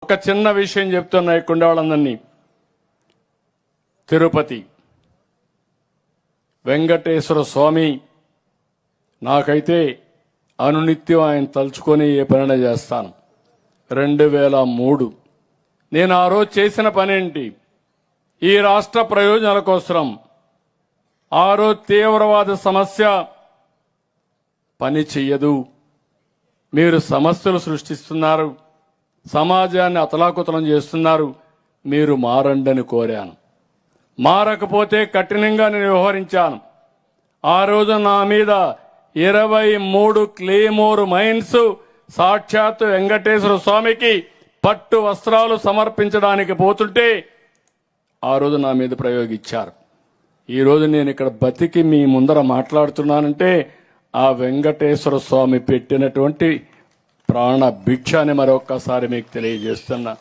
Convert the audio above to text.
ఒక చిన్న విషయం చెప్తున్నా ఇక్కడ వాళ్ళందరినీ. తిరుపతి వెంకటేశ్వర స్వామి నాకైతే అనునిత్యం ఆయన తలుచుకొని ఏ పనిన చేస్తాను. 2003 నేను ఆ రోజు చేసిన పనేంటి? ఈ రాష్ట్ర ప్రయోజనాల కోసం ఆ రోజు తీవ్రవాద సమస్య పని చెయ్యదు, మీరు సమస్యలు సృష్టిస్తున్నారు, సమాజాన్ని అతలాకుతలం చేస్తున్నారు, మీరు మారండని కోరాను. మారకపోతే కఠినంగా నేను వ్యవహరించాను. ఆ రోజు నా మీద 23 క్లేమోర్ మైన్స్ సాక్షాత్ వెంకటేశ్వర స్వామికి పట్టు వస్త్రాలు సమర్పించడానికి పోతుంటే ఆ రోజు నా మీద ప్రయోగించారు. ఈ రోజు నేను ఇక్కడ బతికి మీ ముందర మాట్లాడుతున్నానంటే ఆ వెంకటేశ్వర స్వామి పెట్టినటువంటి ప్రాణ భిక్ష అని మరొక్కసారి మీకు తెలియజేస్తున్నా.